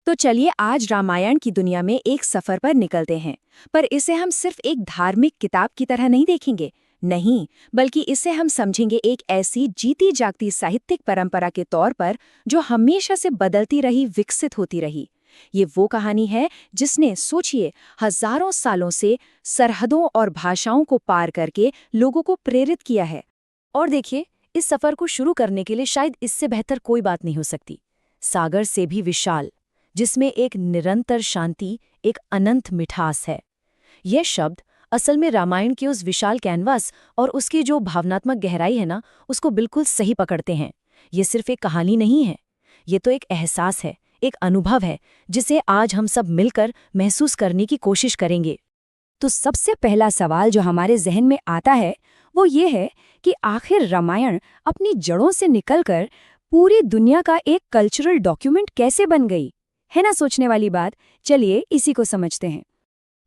तो चलिए आज रामायण की दुनिया में एक सफर पर निकलते हैं। पर इसे हम सिर्फ एक धार्मिक किताब की तरह नहीं देखेंगे। नहीं, बल्कि इसे हम समझेंगे एक ऐसी जीती जागती साहित्यिक परंपरा के तौर पर जो हमेशा से बदलती रही, विकसित होती रही। ये वो कहानी है जिसने, सोचिए, हजारों सालों से सरहदों और भाषाओं को पार करके लोगों को प्रेरित किया है। और देखिए, इस सफर को शुरू करने के लिए शायद इससे बेहतर कोई बात नहीं हो सकती। सागर से भी विशाल, जिसमें एक निरंतर शांति, एक अनंत मिठास है। यह शब्द असल में रामायण के उस विशाल कैनवास और उसकी जो भावनात्मक गहराई है ना, उसको बिल्कुल सही पकड़ते हैं। ये सिर्फ एक कहानी नहीं है, ये तो एक एहसास है, एक अनुभव है, जिसे आज हम सब मिलकर महसूस करने की कोशिश करेंगे। तो सबसे पहला सवाल जो हमारे जहन में आता है वो ये है कि आखिर रामायण अपनी जड़ों से निकलकर पूरी दुनिया का एक कल्चरल डॉक्यूमेंट कैसे बन गई? है ना सोचने वाली बात। चलिए इसी को समझते हैं।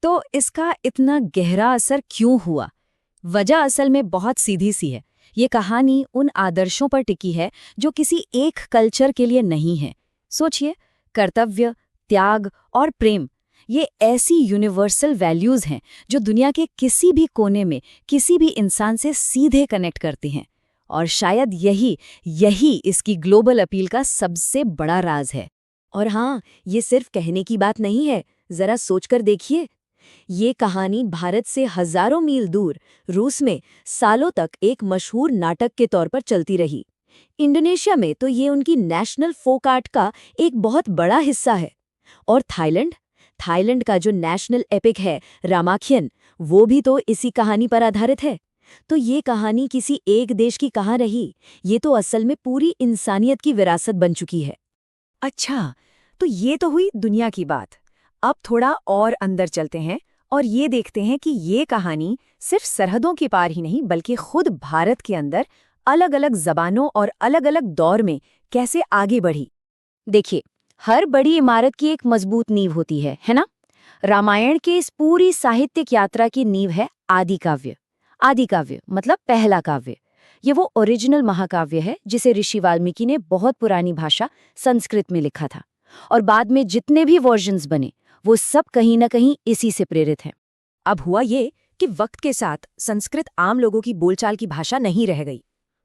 तो इसका इतना गहरा असर क्यों हुआ? वजह असल में बहुत सीधी सी है। ये कहानी उन आदर्शों पर टिकी है जो किसी एक कल्चर के लिए नहीं है। सोचिए, कर्तव्य, त्याग और प्रेम, ये ऐसी यूनिवर्सल वैल्यूज हैं जो दुनिया के किसी भी कोने में किसी भी इंसान से सीधे कनेक्ट करती हैं। और शायद यही इसकी ग्लोबल अपील का सबसे बड़ा राज है। और हाँ, ये सिर्फ कहने की बात नहीं है। जरा सोचकर देखिए, ये कहानी भारत से हजारों मील दूर रूस में सालों तक एक मशहूर नाटक के तौर पर चलती रही। इंडोनेशिया में तो ये उनकी नेशनल फोक आर्ट का एक बहुत बड़ा हिस्सा है। और थाईलैंड का जो नेशनल एपिक है रामाख्यन, वो भी तो इसी कहानी पर आधारित है। तो ये कहानी किसी एक देश की कहाँ रही, ये तो असल में पूरी इंसानियत की विरासत बन चुकी है। अच्छा, तो ये तो हुई दुनिया की बात। अब थोड़ा और अंदर चलते हैं और ये देखते हैं कि ये कहानी सिर्फ सरहदों के पार ही नहीं, बल्कि खुद भारत के अंदर अलग अलग जबानों और अलग अलग दौर में कैसे आगे बढ़ी। देखिए, हर बड़ी इमारत की एक मजबूत नींव होती है ना? रामायण की इस पूरी साहित्यिक यात्रा की नींव है आदिकाव्य। आदिकाव्य मतलब पहला काव्य। ये वो ओरिजिनल महाकाव्य है जिसे ऋषि वाल्मीकि ने बहुत पुरानी भाषा संस्कृत में लिखा था। और बाद में जितने भी वर्जन्स बने, वो सब कहीं ना कहीं इसी से प्रेरित हैं। अब हुआ ये कि वक्त के साथ संस्कृत आम लोगों की बोलचाल की भाषा नहीं रह गई।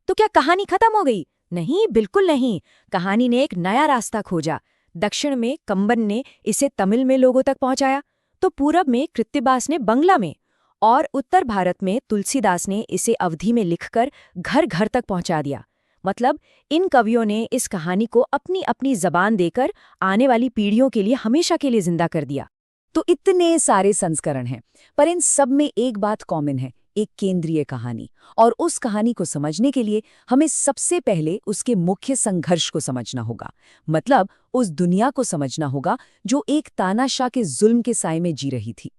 तो क्या कहानी खत्म हो गई? नहीं, बिल्कुल नहीं। कहानी ने एक नया रास्ता खोजा। दक्षिण में कंबन ने इसे तमिल में लोगों तक पहुंचाया, तो पूरब में कृत्तिबास ने बंगला में, और उत्तर भारत में तुलसीदास ने इसे अवधी में लिखकर घर घर तक पहुंचा दिया। मतलब इन कवियों ने इस कहानी को अपनी अपनी जबान देकर आने वाली पीढ़ियों के लिए हमेशा के लिए जिंदा कर दिया। तो इतने सारे संस्करण हैं, पर इन सब में एक बात कॉमन है, एक केंद्रीय कहानी। और उस कहानी को समझने के लिए हमें सबसे पहले उसके मुख्य संघर्ष को समझना होगा। मतलब उस दुनिया को समझना होगा जो एक तानाशाह के जुल्म के साए में जी रही थी।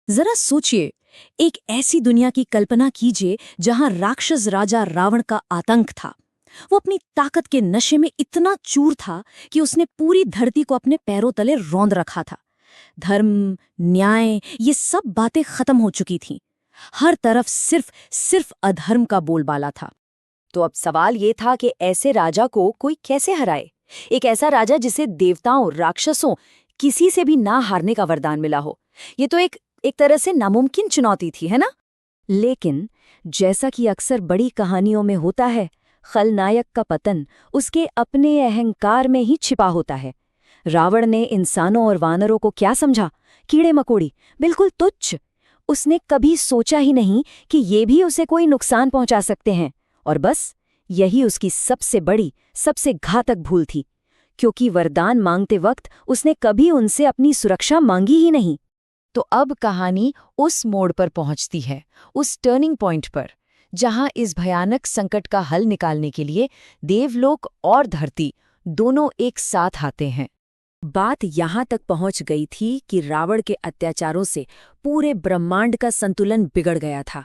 जरा सोचिए, एक ऐसी दुनिया की कल्पना कीजिए जहां राक्षस राजा रावण का आतंक था। वो अपनी ताकत के नशे में इतना चूर था कि उसने पूरी धरती को अपने पैरों तले रौंद रखा था। धर्म, न्याय, ये सब बातें खत्म हो चुकी थीं। हर तरफ सिर्फ अधर्म का बोलबाला था। तो अब सवाल ये था कि ऐसे राजा को कोई कैसे हराए? एक ऐसा राजा जिसे देवताओं, राक्षसों, किसी से भी ना हारने का वरदान मिला हो। ये तो एक तरह से नामुमकिन चुनौती थी, है ना? लेकिन जैसा कि अक्सर बड़ी कहानियों में होता है, खलनायक का पतन उसके अपने अहंकार में ही छिपा होता है। रावण ने इंसानों और वानरों को क्या समझा? कीड़े मकोड़ी, बिल्कुल तुच्छ। उसने कभी सोचा ही नहीं कि ये भी उसे कोई नुकसान पहुंचा सकते हैं। और बस यही उसकी सबसे बड़ी, सबसे घातक भूल थी, क्योंकि वरदान मांगते वक्त उसने कभी उनसे अपनी सुरक्षा मांगी ही नहीं। तो अब कहानी उस मोड़ पर पहुंचती है, उस टर्निंग पॉइंट पर, जहां इस भयानक संकट का हल निकालने के लिए देवलोक और धरती दोनों एक साथ आते हैं। बात यहां तक पहुंच गई थी कि रावण के अत्याचारों से पूरे ब्रह्मांड का संतुलन बिगड़ गया था।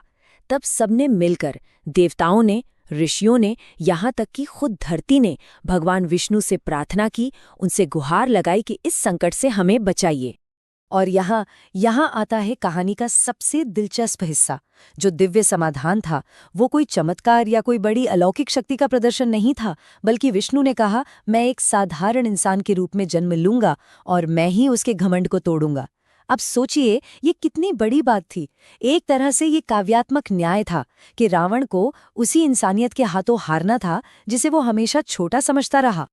तब सबने मिलकर, देवताओं ने, ऋषियों ने, यहाँ तक कि खुद धरती ने भगवान विष्णु से प्रार्थना की, उनसे गुहार लगाई कि इस संकट से हमें बचाइए। और यहाँ आता है कहानी का सबसे दिलचस्प हिस्सा। जो दिव्य समाधान था वो कोई चमत्कार या कोई बड़ी अलौकिक शक्ति का प्रदर्शन नहीं था, बल्कि विष्णु ने कहा, मैं एक साधारण इंसान के रूप में जन्म लूंगा और मैं ही उसके घमंड को तोड़ूंगा। अब सोचिए ये कितनी बड़ी बात थी। एक तरह से ये काव्यात्मक न्याय था कि रावण को उसी इंसानियत के हाथों हारना था जिसे वो हमेशा छोटा समझता रहा।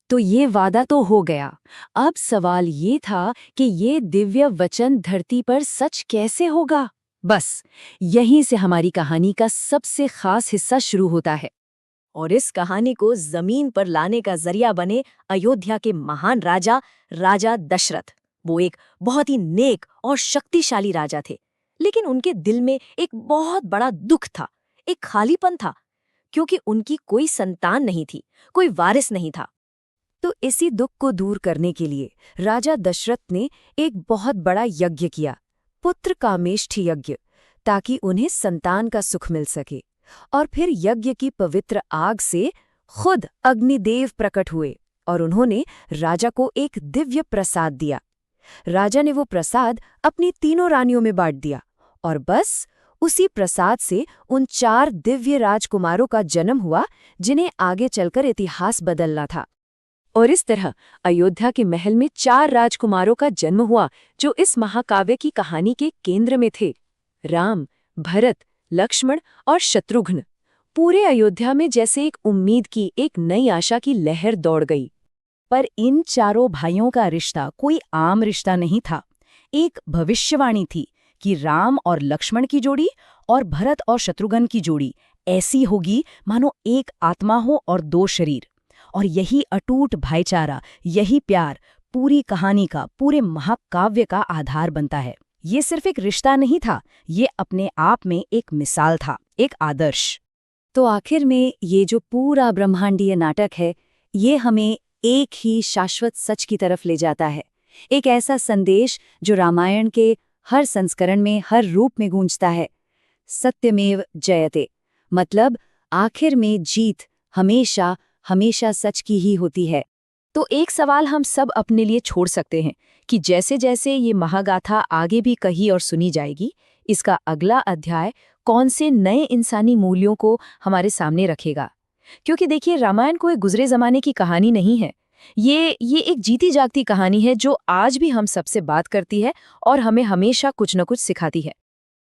तो ये वादा तो हो गया। अब सवाल ये था कि ये दिव्य वचन धरती पर सच कैसे होगा। बस यहीं से हमारी कहानी का सबसे खास हिस्सा शुरू होता है। और इस कहानी को जमीन पर लाने का जरिया बने अयोध्या के महान राजा राजा दशरथ। वो एक बहुत ही नेक और शक्तिशाली राजा थे, लेकिन उनके दिल में एक बहुत बड़ा दुख था, एक खालीपन था, क्योंकि उनकी कोई संतान नहीं थी, कोई वारिस नहीं था। तो इसी दुख को दूर करने के लिए राजा दशरथ ने एक बहुत बड़ा यज्ञ किया, पुत्र कामेष्ठी यज्ञ, ताकि उन्हें संतान का सुख मिल सके। और फिर यज्ञ की पवित्र आग से खुद अग्निदेव प्रकट हुए और उन्होंने राजा को एक दिव्य प्रसाद दिया। राजा ने वो प्रसाद अपनी तीनों रानियों में बांट दिया और बस उसी प्रसाद से उन 4 दिव्य राजकुमारों का जन्म हुआ जिन्हें आगे चलकर इतिहास बदलना था। और इस तरह अयोध्या के महल में 4 राजकुमारों का जन्म हुआ जो इस महाकाव्य की कहानी के केंद्र में थे। राम, भरत, लक्ष्मण और शत्रुघ्न। पूरे अयोध्या में जैसे एक उम्मीद की, एक नई आशा की लहर दौड़ गई। पर इन चारों भाइयों का रिश्ता कोई आम रिश्ता नहीं था। एक भविष्यवाणी थी कि राम और लक्ष्मण की जोड़ी और भरत और शत्रुघ्न की जोड़ी ऐसी होगी मानो एक आत्मा हो और 2 शरीर। और यही अटूट भाईचारा, यही प्यार पूरी कहानी का, पूरे महाकाव्य का आधार बनता है। ये सिर्फ एक रिश्ता नहीं था, ये अपने आप में एक मिसाल था, एक आदर्श। तो आखिर में ये जो पूरा ब्रह्मांडीय नाटक है, ये हमें एक ही शाश्वत सच की तरफ ले जाता है। एक ऐसा संदेश जो रामायण के हर संस्करण में, हर रूप में गूंजता है। सत्यमेव जयते, मतलब आखिर में जीत हमेशा हमेशा सच की ही होती है। तो एक सवाल हम सब अपने लिए छोड़ सकते हैं कि जैसे जैसे ये महागाथा आगे भी कही और सुनी जाएगी, इसका अगला अध्याय कौन से नए इंसानी मूल्यों को हमारे सामने रखेगा। क्योंकि देखिए, रामायण कोई गुजरे जमाने की कहानी नहीं है। ये एक जीती जागती कहानी है जो आज भी हम सबसे बात करती है और हमें हमेशा कुछ न कुछ सिखाती है।